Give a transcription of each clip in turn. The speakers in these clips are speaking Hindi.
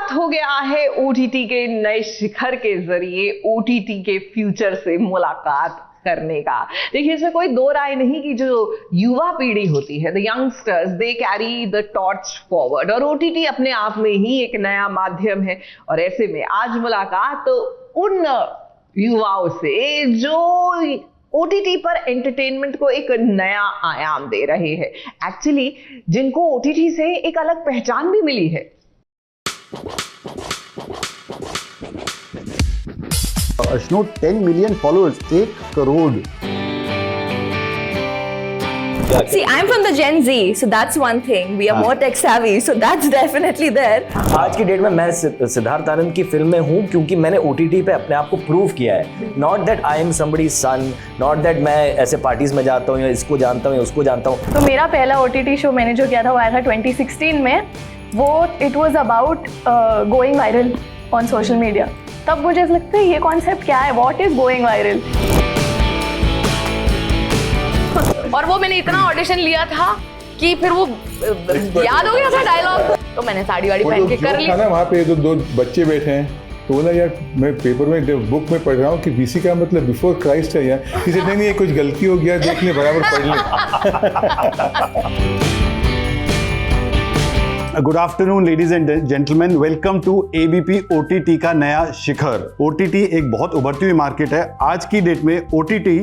मुलाकात हो गया है ओटीटी के नए शिखर के जरिए ओटीटी के फ्यूचर से मुलाकात करने का। देखिए, इसमें कोई दो राय नहीं कि जो युवा पीढ़ी होती है, the youngsters, they carry the torch forward, और ओटीटी अपने आप में ही एक नया माध्यम है। और ऐसे में आज मुलाकात उन युवाओं से जो ओटीटी पर एंटरटेनमेंट को एक नया आयाम दे रहे हैं, एक्चुअली जिनको ओटीटी से एक अलग पहचान भी मिली है। अश्नू 10 million followers, 1 crore. See, I'm from the Gen Z, so that's one thing. We are more tech savvy, so that's definitely there. आज की डेट में मैं सिद्धार्थ आनंद की फिल्म में हूँ क्योंकि मैंने OTT पे अपने आप को प्रूव किया है। Not that I am somebody's son, not that मैं ऐसे पार्टीज में जाता हूँ या इसको जानता हूँ या उसको जानता हूँ। तो मेरा पहला OTT शो मैंने जो किया था वो आया था 2016 में। वो it was about going viral on social media. तब मुझे लगता है ये कॉन्सेप्ट क्या है, व्हाट इज गोइंग वायरल। और वो मैंने इतना ऑडिशन लिया था कि फिर वो याद हो गया था डायलॉग, तो मैंने साड़ी वाड़ी पहन के कर लिया। वहाँ पे दो बच्चे बैठे हैं, तो बोला यार मैं पेपर में बुक में पढ़ रहा हूँ कि बीसी का मतलब बिफोर क्राइस्ट है यार। किसी नहीं ये कुछ गलती हो गया, देख ले बराबर पढ़ ले। Good afternoon ladies and gentleman, welcome to ABP OTT का नया शिखर। ओटीटी एक बहुत उभरती हुई मार्केट है। आज की डेट में ओटीटी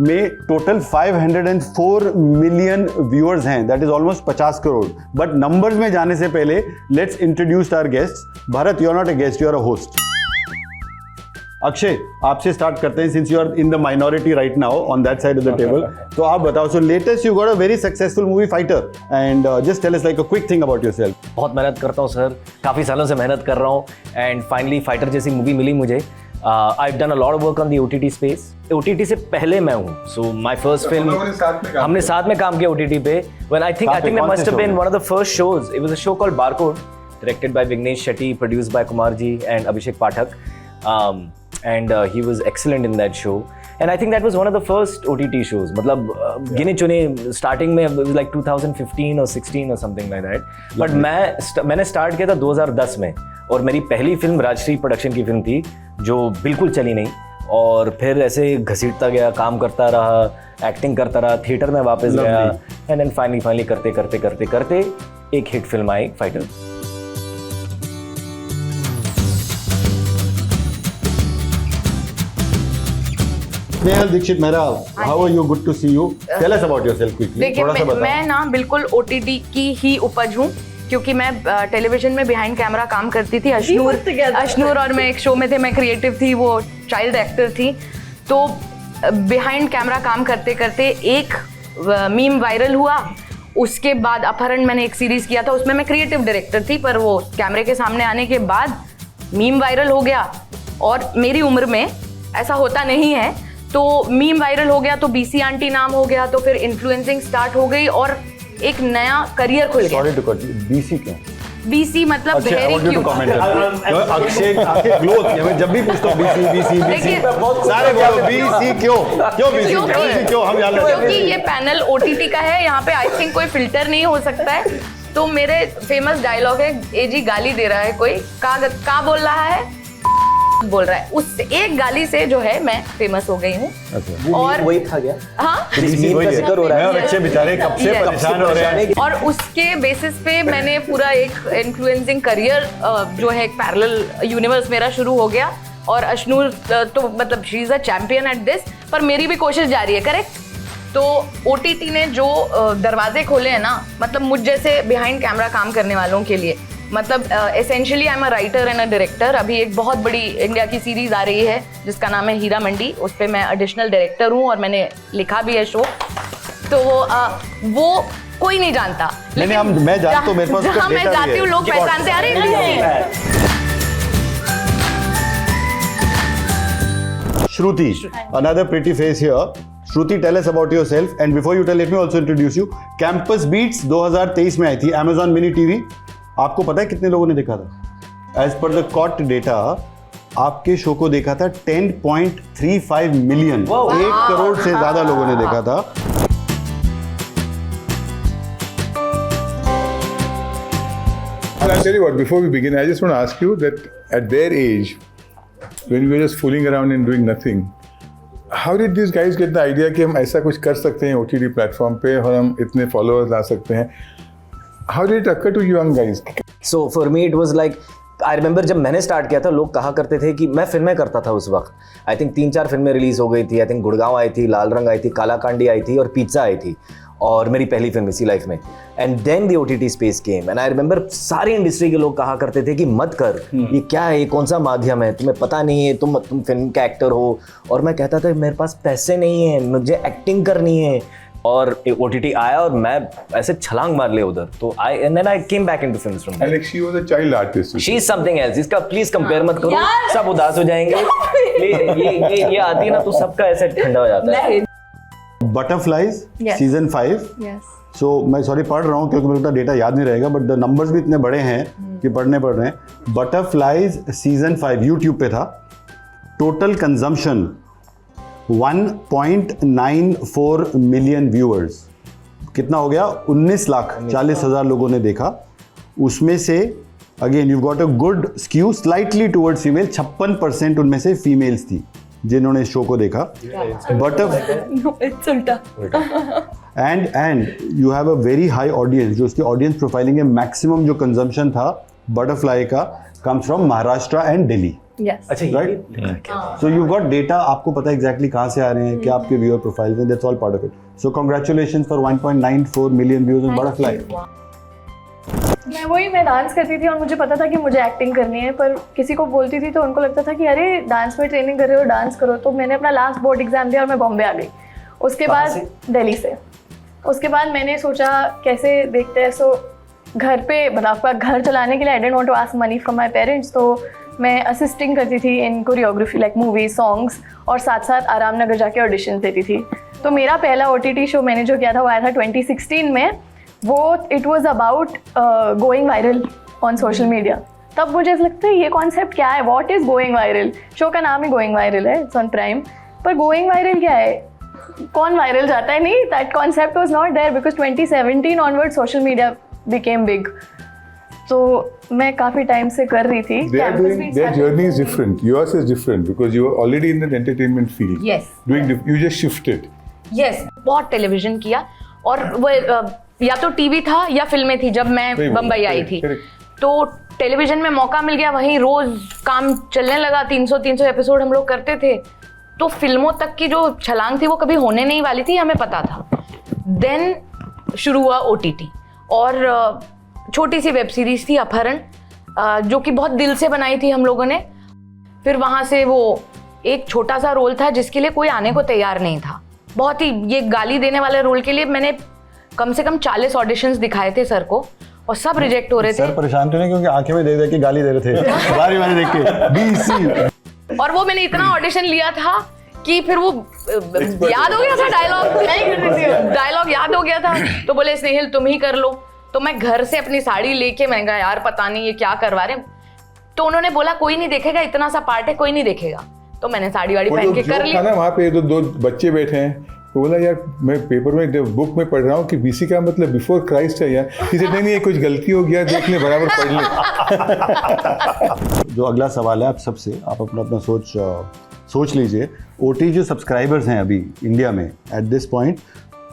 में टोटल 504 मिलियन व्यूअर्स हैं, that is almost 50 crore. But numbers में जाने से पहले let's introduce our guest. Bharat, you are not a guest, you are a host. Akshay, आपसे स्टार्ट करते हैं, since you are in the minority right now on that side of the table. तो आप बताओ, so latest you got a very successful movie Fighter, and just tell us like a quick thing about yourself. बहुत मेहनत करता हूँ सर, काफ़ी सालों से मेहनत कर रहा हूँ एंड फाइनली फाइटर जैसी मूवी मिली मुझे। I have done a lot of work on the OTT space. OTT से पहले मैं हूँ, सो माय फर्स्ट फिल्म हमने साथ में काम किया ओटीटी पे। When I think it must have been one of the first shows. It was a show called barcode, directed by Vighnesh Shetty, produced by Kumar ji and Abhishek Pathak. And he was excellent in that show, and I think that was one of the first OTT shows. मतलब गिने चुने starting में it was like 2015 or 16 or something like that. But मैंने start किया था 2010 में, और मेरी पहली फिल्म राजश्री प्रोडक्शन की फिल्म थी जो बिल्कुल चली नहीं, और फिर ऐसे घसीटता गया, काम करता रहा, एक्टिंग करता रहा, थिएटर में वापस गया, एंड देन फाइनली करते एक हिट फिल्म आई fighter. Snehal Dixit Mehra, how are you? Good to see you. Tell us about yourself quickly. देखिए, मैं ना बिल्कुल ओटीटी की ही उपज हूँ, क्योंकि मैं टेलीविजन में बिहाइंड कैमरा काम करती थी। अश्नूर और मैं एक शो में थे, मैं क्रिएटिव थी, वो चाइल्ड एक्टर थी। तो बिहाइंड कैमरा काम करते करते एक मीम वायरल हुआ। उसके बाद अपहरण मैंने एक सीरीज किया था, उसमें मैं क्रिएटिव डायरेक्टर थी, पर वो कैमरे के सामने आने के बाद मीम वायरल हो गया। और मेरी उम्र में ऐसा होता नहीं है, तो मीम वायरल हो गया तो बीसी आंटी नाम हो गया, तो फिर इन्फ्लुएंसिंग स्टार्ट हो गई और एक नया करियर खुल गया। Sorry to cut you, BC क्या? बीसी मतलब बहरी क्यों? अक्षय आंखें ग्लो होती है, मैं जब भी पूछता हूँ बीसी सारे बोलो बीसी क्यों हम जान लेते हैं। क्योंकि ये पैनल ओटीटी का है, यहाँ पे आई थिंक कोई फिल्टर नहीं हो सकता है। तो मेरे फेमस डायलॉग है, एजी गाली दे रहा है कोई, का बोल रहा है, बोल रहा है, उससे एक गाली से जो है मैं फेमस हो गई हूँ। और वही था क्या? हाँ, जिक्र हो रहा है और अच्छे बेचारे कब से परेशान हो रहे हैं। और उसके बेसिस पे मैंने पूरा एक इन्फ्लुएंसिंग करियर जो है, एक पैरेलल यूनिवर्स मेरा शुरू हो गया। और अश्नूर तो मतलब she is a champion at this, पर मेरी भी कोशिश जारी है। करेक्ट। तो ओटीटी ने जो दरवाजे खोले हैं ना, मतलब मुझ जैसे बिहाइंड कैमरा काम करने वालों के लिए, मतलब essentially I am a writer and a director. अभी एक बहुत बड़ी इंडिया की सीरीज आ रही है जिसका नाम है हीरा मंडी, उस पर मैं एडिशनल डायरेक्टर हूँ और मैंने लिखा भी है शो। तो वो कोई नहीं जानता, लेकिन मैं जानता हूँ, मेरे पास जहाँ मैं जाती हूँ लोग पहचानते आ रहे। Shruti, another pretty face here. Shruti, tell us about yourself, and before you tell, let me also introduce you. Campus Beats 2023 में आई थी Amazon Mini TV। आपको पता है कितने लोगों ने देखा था? एज पर द कॉट डेटा, आपके शो को देखा था 10.35 मिलियन, 1 करोड़ से ज्यादा लोगों ने देखा था। I'll tell you what, before we begin, I just want to ask you that at their age, when we were just fooling around and doing nothing, how did these guys get the idea कि हम ऐसा कुछ कर सकते हैं OTT प्लेटफॉर्म पे और हम इतने फॉलोअर्स ला सकते हैं? How did it occur to you young guys? So for me it was like, I remember जब मैंने स्टार्ट किया था लोग कहा करते थे कि मैं फिल्में करता था उस वक्त. आई थिंक 3-4 फिल्में रिलीज हो गई थी. आई थिंक गुड़गांव आई थी, लाल रंग आई थी, काला कांडी आई थी और पिज्जा आई थी और मेरी पहली फिल्म इसी लाइफ में. And then the OTT space came and I remember सारी इंडस्ट्री के लोग कहा करते थे कि मत कर, ये क्या है, ये कौन सा माध्यम है, तुम्हें पता नहीं है, तुम फिल्म का एक्टर हो. और मैं कहता था मेरे पास पैसे नहीं है, मुझे एक्टिंग करनी है. और OTT आया और मैं ऐसे छलांग मार ले उधर. तो and then I came back into films from there. Alex, she was a child artist. She is something else. इसका प्लीज कंपेयर मत करो, सब उदास हो जाएंगे. ये आती है ना तो सबका ऐसे ठंडा हो जाता है. Butterflies Yes. सीजन 5. Yes. सो मैं सॉरी पढ़ रहा हूँ क्योंकि मेरे को डेटा याद नहीं रहेगा, बट द नंबर्स भी इतने बड़े हैं कि पढ़ने पड़ रहे हैं. बटरफ्लाईज सीजन 5 यूट्यूब पे था. Total consumption 1.94 million viewers. कितना हो गया? 19,40,000 लोगों ने देखा. उसमें से again you got a good skew slightly towards female. 56% उनमें से फीमेल्स थी जिन्होंने इस शो को देखा. No, it's उल्टा. And you have a very high audience. जो उसकी ऑडियंस प्रोफाइलिंग है, मैक्सिमम जो कंजम्पशन था बटरफ्लाई का comes from Maharashtra and Delhi. Yes. अच्छा right. So you got data, आपको पता है एग्जैक्टली कहाँ से आ रहे हैं, क्या आपके व्यूअर प्रोफाइल हैं. That's all part of it. So congratulations for 1.94 million views on butterfly. मैं डांस करती थी और मुझे पता था कि मुझे एक्टिंग करनी है, पर किसी को बोलती थी तो उनको लगता था कि अरे डांस में ट्रेनिंग कर रहे हो, डांस करो. तो मैंने अपना लास्ट बोर्ड एग्जाम दिया और मैं बॉम्बे आ गई. उसके बाद दिल्ली से. उसके बाद मैंने सोचा कैसे देखते हैं. सो घर पे मतलब घर चलाने के लिए I didn't want to ask money from my parents. तो मैं असिस्टिंग करती थी in choreography like movie songs और साथ साथ आराम नगर जाके ऑडिशन देती थी. तो मेरा पहला OTT शो मैंने जो किया था वो आया था 2016 में. वो it was about going viral on social media. तब मुझे लगता है ये कॉन्सेप्ट क्या है, what is going viral. Show का नाम ही गोइंग वायरल है, इट्स ऑन प्राइम. पर गोइंग वायरल क्या है, कौन वायरल जाता है? नहीं, that concept was not there because 2017 onward social media became big. तो मैं काफ़ी टाइम से कर रही थी. Their journey is different. Yours is different because you were already in the entertainment field. Yes. You just shifted. Yes. बहुत टेलीविजन किया और वो या तो टीवी था या फिल्में थी. जब मैं बम्बई आई थी तो टेलीविजन में मौका मिल गया, वहीं रोज काम चलने लगा. 300 एपिसोड हम लोग करते थे. तो फिल्मों तक की जो छलांग थी वो कभी होने नहीं वाली थी, हमें पता था. देन शुरू हुआ OTT और छोटी सी वेब सीरीज थी अपहरण, जो कि बहुत दिल से बनाई थी हम लोगों ने. फिर वहाँ से वो एक छोटा सा रोल था जिसके लिए कोई आने को तैयार नहीं था. बहुत ही ये गाली देने वाले रोल के लिए मैंने कम से कम 40 ऑडिशंस दिखाए थे सर को और सब रिजेक्ट हो रहे थे. सर परेशान तो नहीं क्योंकि आंखें में देख के गाली दे रहे थे बारी बारी देख के BC. और वो मैंने इतना ऑडिशन लिया था कि फिर वो याद हो गया था डायलॉग याद हो गया था. तो बोले स्नेहिल तुम ही कर लो. तो मैं घर से अपनी साड़ी लेके मैंने कहा यार पता नहीं ये क्या करवा रहे हैं. तो उन्होंने बोला कोई नहीं देखेगा, इतना सा पार्ट है, कोई नहीं देखेगा. तो मैंने साड़ी वाड़ी पहन के कर लिया. वहाँ पे दो बच्चे बैठे हैं. तो बोला यार मैं पेपर में बुक में पढ़ रहा हूँ कि BC का मतलब बिफोर क्राइस्ट है यार. किसी नहीं ये कुछ गलती हो गया, देख ले बराबर पढ़ ले. जो अगला सवाल है आप सबसे, आप अपना अपना सोच लीजिए. OTT जो सब्सक्राइबर्स हैं अभी इंडिया में at this point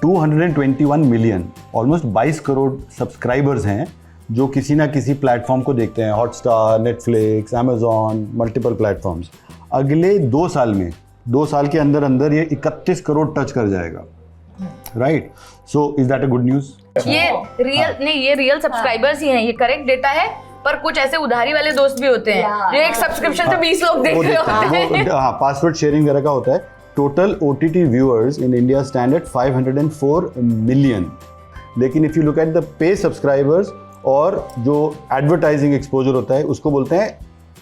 221 million, almost 22 crore subscribers हैं जो किसी ना किसी प्लेटफॉर्म को देखते हैं. Hotstar, Netflix, Amazon, multiple platforms. अगले 2 साल में, 2 साल के अंदर अंदर ये 31 करोड़ टच कर जाएगा. Right. So is that a good news? ये रियल नहीं, ये रियल सब्सक्राइबर्स ही हैं, ये करेक्ट डेटा है. पर कुछ ऐसे उधारी वाले दोस्त भी होते हैं जो एक सब्सक्रिप्शन पे 20 लोग देख रहे होते हैं. हाँ, पासवर्ड शेयरिंग वगैरह का होता है. Total OTT viewers in India stand at 504 million. लेकिन if you look at the pay subscribers और जो एडवर्टाइजिंग एक्सपोजर होता है उसको बोलते हैं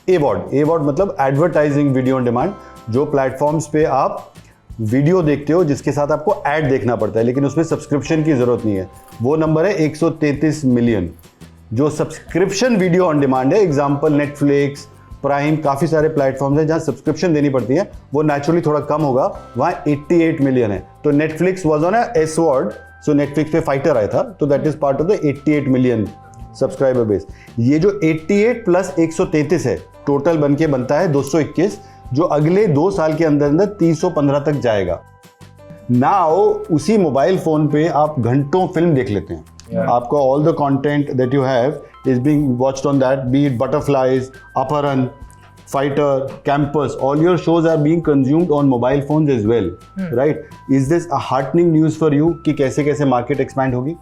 AVOD. AVOD मतलब एडवर्टाइजिंग वीडियो ऑन डिमांड. जो प्लेटफॉर्म्स पे आप वीडियो देखते हो जिसके साथ आपको ऐड देखना पड़ता है लेकिन उसमें सब्सक्रिप्शन की जरूरत नहीं है, वो नंबर है 133 मिलियन. जो सब्सक्रिप्शन वीडियो ऑन डिमांड है, एग्जाम्पल नेटफ्लिक्स, प्राइम, काफ़ी सारे प्लेटफॉर्म्स हैं जहाँ सब्सक्रिप्शन देनी पड़ती है, वो नेचुरली थोड़ा कम होगा. वहाँ 88 मिलियन है. तो Netflix was on S word, so Netflix पे फाइटर आया था, तो that is part of the 88 million subscriber base. ये जो 88 प्लस 133 है, टोटल बन के बनता है 221, जो अगले 2 साल के अंदर अंदर 315 तक जाएगा। नाउ उसी मोबाइल फोन पे आप घंटों फिल्म देख लेते हैं। आपको all the content that you have is being watched on that, be it Butterflies, Apharan, Fighter, Campus, all your shows are being consumed on mobile phones as well, right? Is this a heartening news for you कि कैसे कैसे market expand होगी?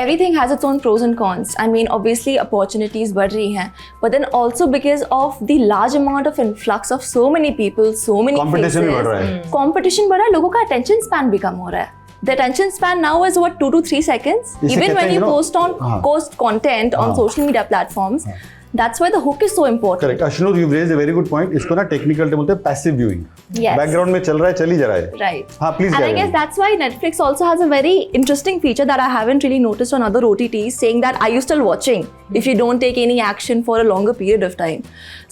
Everything has its own pros and cons. I mean, obviously opportunities बढ़ रही हैं, but then also because of the large amount of influx of so many people, so many Competition भी faces, बढ़ रहा है। competition बढ़ रहा है, लोगों का attention span भी कम हो रहा है। The attention span now is what 2 to 3 seconds. इसे Even कहते when हैं, you हाँ। post content on social media platforms, that's why the hook is so important. Correct. Ashnur, you've raised a very good point. इसको ना टेक्निकल टर्म बोलते हैं पैसिव व्यूइंग। Yes. बैकग्राउंड में चल रहा है, चल ही जा रहा है। Right. हाँ, please And I carry guess on. that's why Netflix also has a very interesting feature that I haven't really noticed on other OTTs, saying that are you still watching if you don't take any action for a longer period of time.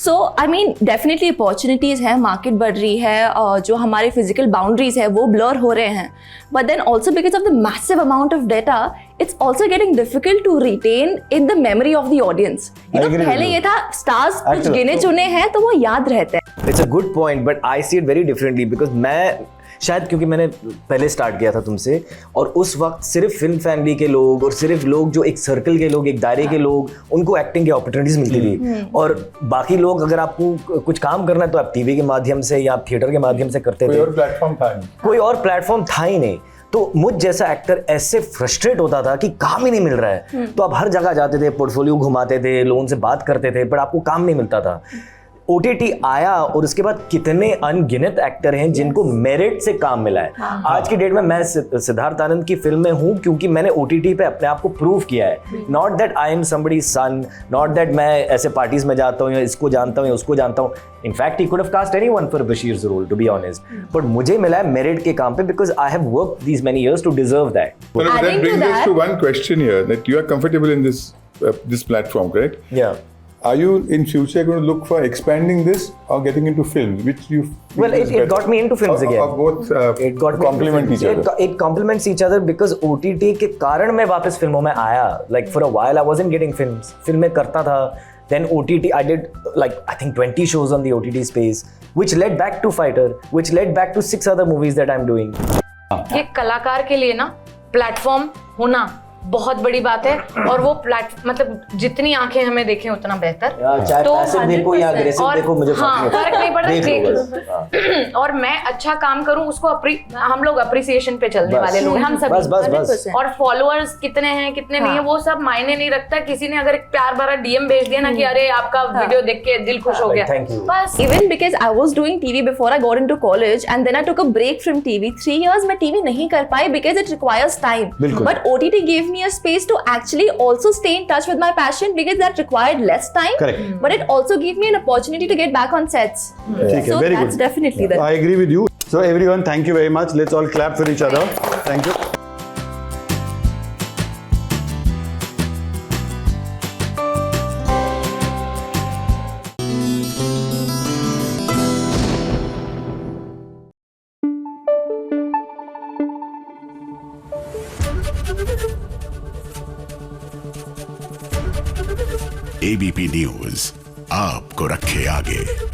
So I mean definitely opportunities है, market बढ़ रही है, और जो हमारे physical boundaries है वो blur हो रहे हैं. But then also because of the massive amount of data, it's also getting difficult to retain in the memory of the audience. I agree with पहले you. ये था stars कुछ Actors. गिने चुने हैं तो वो याद रहते हैं. It's a good point but I see it very differently because मैं शायद क्योंकि मैंने पहले स्टार्ट किया था तुमसे, और उस वक्त सिर्फ फिल्म फैमिली के लोग और सिर्फ लोग जो एक सर्कल के लोग, एक दायरे के लोग, उनको एक्टिंग की अपॉर्चुनिटीज मिलती थी, और बाकी लोग अगर आपको कुछ काम करना है तो आप टीवी के माध्यम से या आप थिएटर के माध्यम से करते कोई थे। और प्लेटफॉर्म था नहीं। कोई और प्लेटफॉर्म था ही नहीं। तो मुझ जैसा एक्टर ऐसे फ्रस्ट्रेट होता था कि काम ही नहीं मिल रहा है। तो आप हर जगह जाते थे, पोर्टफोलियो घुमाते थे, लोगों से बात करते थे, पर आपको काम नहीं मिलता था। OTT आया और उसके बाद कितने अनगिनत एक्टर हैं जिनको मेरिट से काम मिला है। आज की डेट में मैं सिद्धार्थ आनंद की फिल्म में हूँ क्योंकि मैंने OTT पे अपने आप को प्रूव किया है। Not that I am somebody's son, not that मैं ऐसे पार्टीज में जाता हूँ या इसको जानता हूँ या उसको जानता हूँ। In fact he could have cast anyone for Bashir's role, to be honest, but मुझे मिला है मेरिट के काम पे because I have worked these many years to deserve that. But that Adding to brings us that- to one question here, that you are comfortable in this platform, correct? Yeah. Are you in future going to look for expanding this or getting into films? Which you feel Well, is it better? got me into films Or again. both It got complement each other. It complements each other because OTT के कारण मैं वापस फिल्मों में आया. Like for a while I wasn't getting films. फिल्में करता था. Then OTT, I did like I think 20 shows on the OTT space, which led back to Fighter, which led back to 6 other movies that I'm doing. ये कलाकार के लिए ना प्लेटफॉर्म होना बहुत बड़ी बात है, और वो मतलब जितनी आंखें हमें देखें उतना बेहतर। चाहे तो पैसिव देखो या अग्रेसिव और देखो, मुझे हाँ, फर्क नहीं पड़ता देख लो देख बस। और मैं अच्छा काम करूं उसको हम लोग अप्रिसिएशन पे चलने बस। वाले लोग हैं, हम सभी। बस बस बस। और फॉलोअर्स कितने हैं कितने नहीं है वो सब मायने नहीं रखता। किसी ने अगर एक प्यार भरा DM भेज दिया ना कि अरे आपका वीडियो देख के दिल खुश हो गया, Thank you. बस। Even because I was doing TV before I got into college, and then I took a break from TV. 3 years मैं TV नहीं कर पाई because it requires time. बिल्कुल। But OTT gave me a space to actually also stay in touch with my passion because that required less time. Correct. But it also gave me an opportunity to get back on sets. ठीक है, So very that's good. definitely that. I agree with you. So everyone, thank you very much. Let's all clap for each other. Thank you. ABP news आपको रखे आगे।